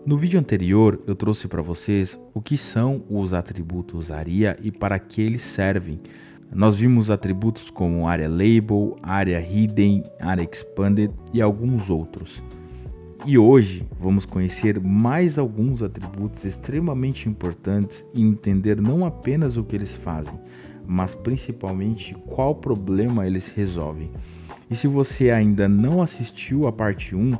No vídeo anterior, eu trouxe para vocês o que são os atributos ARIA e para que eles servem. Nós vimos atributos como Area Label, Area Hidden, Area Expanded e alguns outros. E hoje vamos conhecer mais alguns atributos extremamente importantes e entender não apenas o que eles fazem, mas principalmente qual problema eles resolvem. E se você ainda não assistiu a parte 1,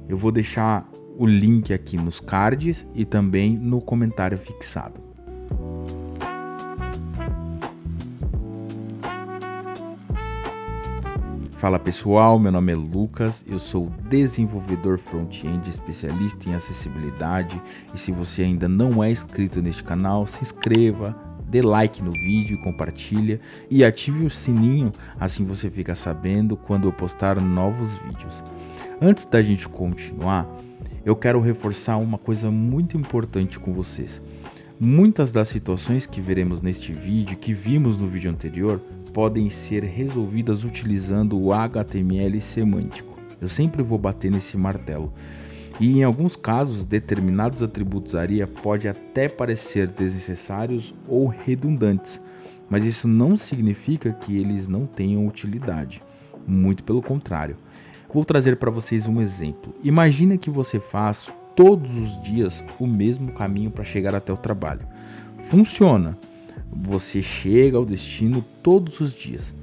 eu vou deixar o link aqui nos cards e também no comentário fixado. Fala pessoal, meu nome é Lucas, eu sou desenvolvedor front-end especialista em acessibilidade e se você ainda não é inscrito neste canal, se inscreva, dê like no vídeo, compartilha e ative o sininho, assim você fica sabendo quando eu postar novos vídeos. Antes da gente continuar, eu quero reforçar uma coisa muito importante com vocês. Muitas das situações que veremos neste vídeo, que vimos no vídeo anterior, podem ser resolvidas utilizando o HTML semântico. Eu sempre vou bater nesse martelo. E em alguns casos, determinados atributos ARIA podem até parecer desnecessários ou redundantes, mas isso não significa que eles não tenham utilidade. Muito pelo contrário. Vou trazer para vocês um exemplo. Imagina que você faz todos os dias o mesmo caminho para chegar até o trabalho. Funciona. Você chega ao destino todos os dias.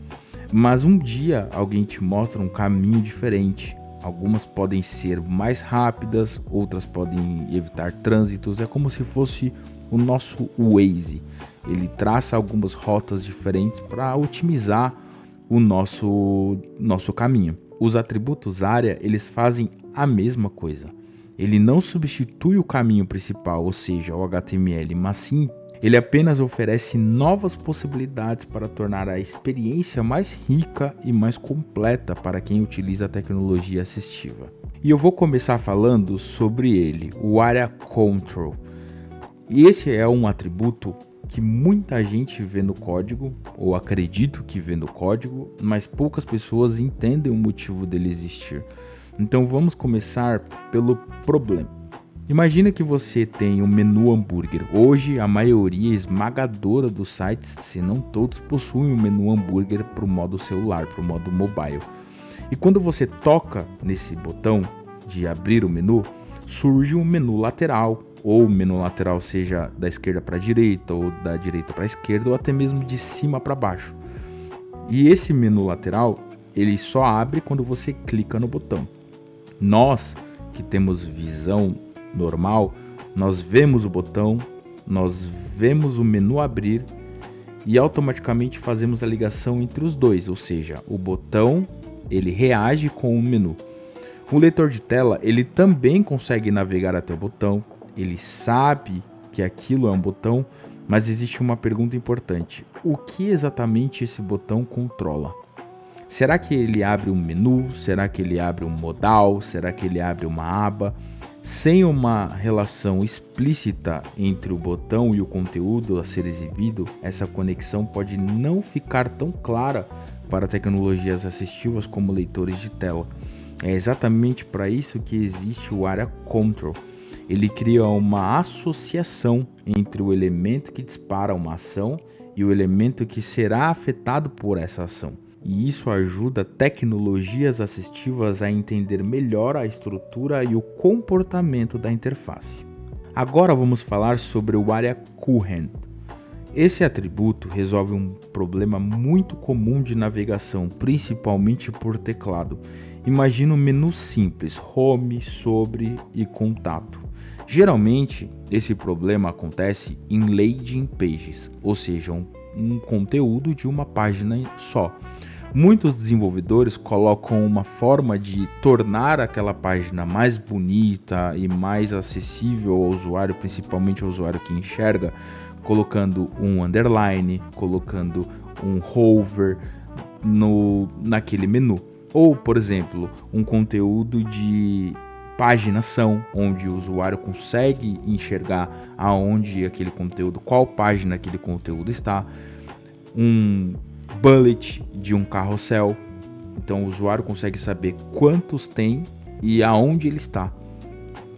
Mas um dia alguém te mostra um caminho diferente. Algumas podem ser mais rápidas, outras podem evitar trânsitos. É como se fosse o nosso Waze. Ele traça algumas rotas diferentes para otimizar o nosso caminho. Os atributos ARIA, eles fazem a mesma coisa. Ele não substitui o caminho principal, ou seja, o HTML, mas sim, ele apenas oferece novas possibilidades para tornar a experiência mais rica e mais completa para quem utiliza a tecnologia assistiva. E eu vou começar falando sobre ele, o Area Control. E esse é um atributo que muita gente vê no código, ou acredito que vê no código, mas poucas pessoas entendem o motivo dele existir. Então vamos começar pelo problema. Imagina que você tem um menu hambúrguer. Hoje a maioria esmagadora dos sites, se não todos, possuem um menu hambúrguer para o modo celular, para o modo mobile. E quando você toca nesse botão de abrir o menu, surge um menu lateral, ou o menu lateral seja da esquerda para a direita, ou da direita para a esquerda, ou até mesmo de cima para baixo. E esse menu lateral, ele só abre quando você clica no botão. Nós que temos visão normal, nós vemos o botão, nós vemos o menu abrir e automaticamente fazemos a ligação entre os dois, ou seja, o botão ele reage com o menu. O leitor de tela ele também consegue navegar até o botão, ele sabe que aquilo é um botão, mas existe uma pergunta importante: o que exatamente esse botão controla? Será que ele abre um menu? Será que ele abre um modal? Será que ele abre uma aba? Sem uma relação explícita entre o botão e o conteúdo a ser exibido, essa conexão pode não ficar tão clara para tecnologias assistivas como leitores de tela. É exatamente para isso que existe o Area Control. Ele cria uma associação entre o elemento que dispara uma ação e o elemento que será afetado por essa ação. E isso ajuda tecnologias assistivas a entender melhor a estrutura e o comportamento da interface. Agora vamos falar sobre o Area Current. Esse atributo resolve um problema muito comum de navegação, principalmente por teclado. Imagina um menu simples, home, sobre e contato. Geralmente, esse problema acontece em landing pages, ou seja, um conteúdo de uma página só. Muitos desenvolvedores colocam uma forma de tornar aquela página mais bonita e mais acessível ao usuário, principalmente ao usuário que enxerga, colocando um underline, colocando um hover naquele menu. Ou, por exemplo, um conteúdo de paginação, onde o usuário consegue enxergar aonde aquele conteúdo, qual página aquele conteúdo está. Um bullet de um carrossel, então o usuário consegue saber quantos tem e aonde ele está.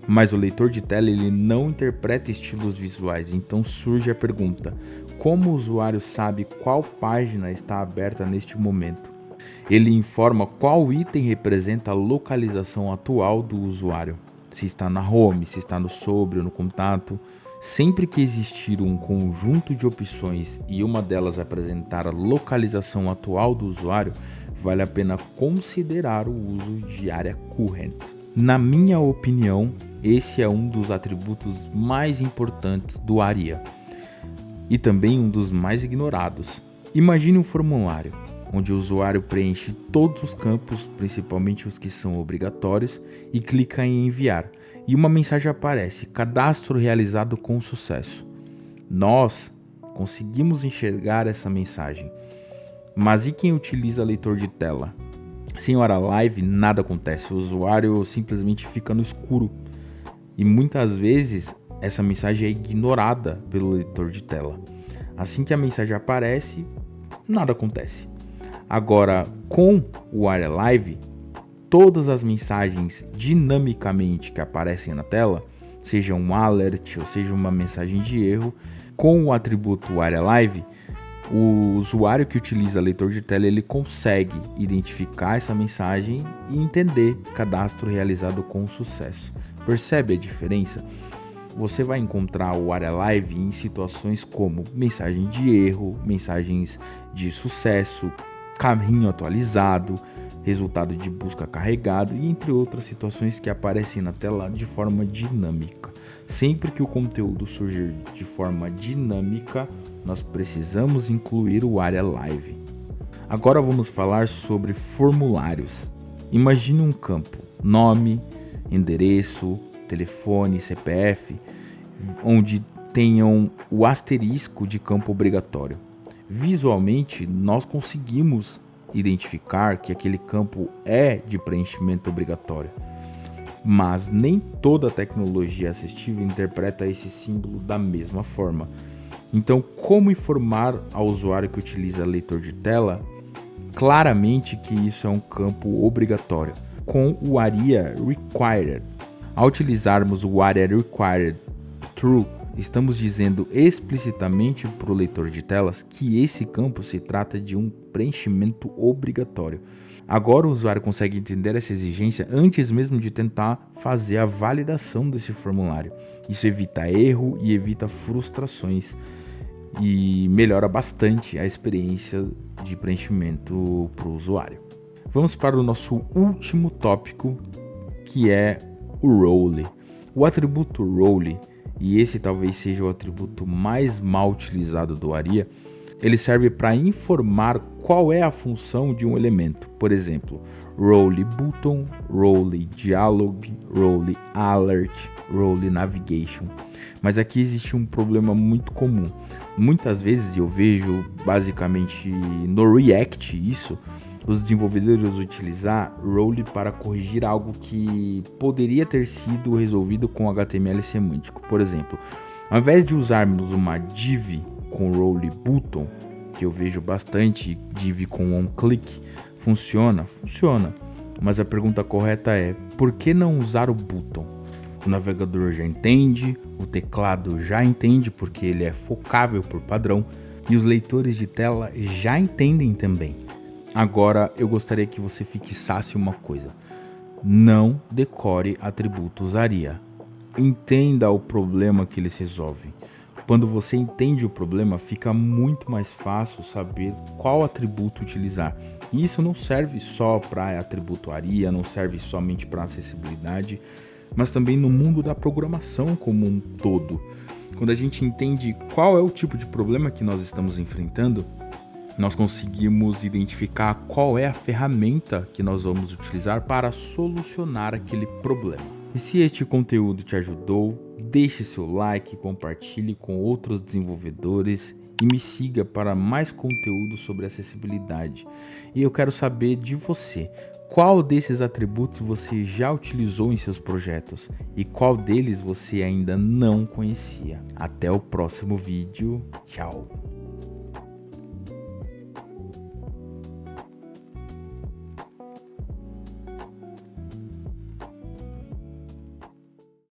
Mas o leitor de tela ele não interpreta estilos visuais, então surge a pergunta: como o usuário sabe qual página está aberta neste momento? Ele informa qual item representa a localização atual do usuário, se está na home, se está no sobre ou no contato. Sempre que existir um conjunto de opções e uma delas apresentar a localização atual do usuário, vale a pena considerar o uso de área current. Na minha opinião, esse é um dos atributos mais importantes do ARIA e também um dos mais ignorados. Imagine um formulário onde o usuário preenche todos os campos, principalmente os que são obrigatórios, e clica em enviar. E uma mensagem aparece: cadastro realizado com sucesso. Nós conseguimos enxergar essa mensagem. Mas e quem utiliza leitor de tela? Sem hora live, nada acontece. O usuário simplesmente fica no escuro. E muitas vezes essa mensagem é ignorada pelo leitor de tela. Assim que a mensagem aparece, nada acontece. Agora, com o ARIA Live, todas as mensagens dinamicamente que aparecem na tela, seja um alert ou seja uma mensagem de erro, com o atributo ARIA Live, o usuário que utiliza leitor de tela ele consegue identificar essa mensagem e entender cadastro realizado com sucesso. Percebe a diferença? Você vai encontrar o ARIA Live em situações como mensagem de erro, mensagens de sucesso, carrinho atualizado, resultado de busca carregado e entre outras situações que aparecem na tela de forma dinâmica. Sempre que o conteúdo surgir de forma dinâmica, nós precisamos incluir o ARIA Live. Agora vamos falar sobre formulários. Imagine um campo, nome, endereço, telefone, CPF, onde tenham o asterisco de campo obrigatório. Visualmente, nós conseguimos identificar que aquele campo é de preenchimento obrigatório, mas nem toda tecnologia assistiva interpreta esse símbolo da mesma forma. Então, como informar ao usuário que utiliza leitor de tela claramente que isso é um campo obrigatório? Com o ARIA Required. Ao utilizarmos o ARIA Required True, estamos dizendo explicitamente para o leitor de telas que esse campo se trata de um preenchimento obrigatório. Agora o usuário consegue entender essa exigência antes mesmo de tentar fazer a validação desse formulário. Isso evita erro e evita frustrações e melhora bastante a experiência de preenchimento para o usuário. Vamos para o nosso último tópico, que é o role. O atributo role, e esse talvez seja o atributo mais mal utilizado do ARIA, ele serve para informar qual é a função de um elemento. Por exemplo, role button, role dialog, role alert, role navigation. Mas aqui existe um problema muito comum. Muitas vezes eu vejo basicamente no React isso, os desenvolvedores utilizar role para corrigir algo que poderia ter sido resolvido com HTML semântico. Por exemplo, ao invés de usarmos uma div com role button, que eu vejo bastante, div com onClick, funciona, mas a pergunta correta é: por que não usar o button? O navegador já entende, o teclado já entende porque ele é focável por padrão e os leitores de tela já entendem também. Agora eu gostaria que você fixasse uma coisa: não decore atributos ARIA. Entenda o problema que eles resolvem. Quando você entende o problema, fica muito mais fácil saber qual atributo utilizar. E isso não serve só para atributo ARIA, não serve somente para acessibilidade, mas também no mundo da programação como um todo. Quando a gente entende qual é o tipo de problema que nós estamos enfrentando, nós conseguimos identificar qual é a ferramenta que nós vamos utilizar para solucionar aquele problema. E se este conteúdo te ajudou, deixe seu like, compartilhe com outros desenvolvedores e me siga para mais conteúdo sobre acessibilidade. E eu quero saber de você, qual desses atributos você já utilizou em seus projetos e qual deles você ainda não conhecia. Até o próximo vídeo, tchau!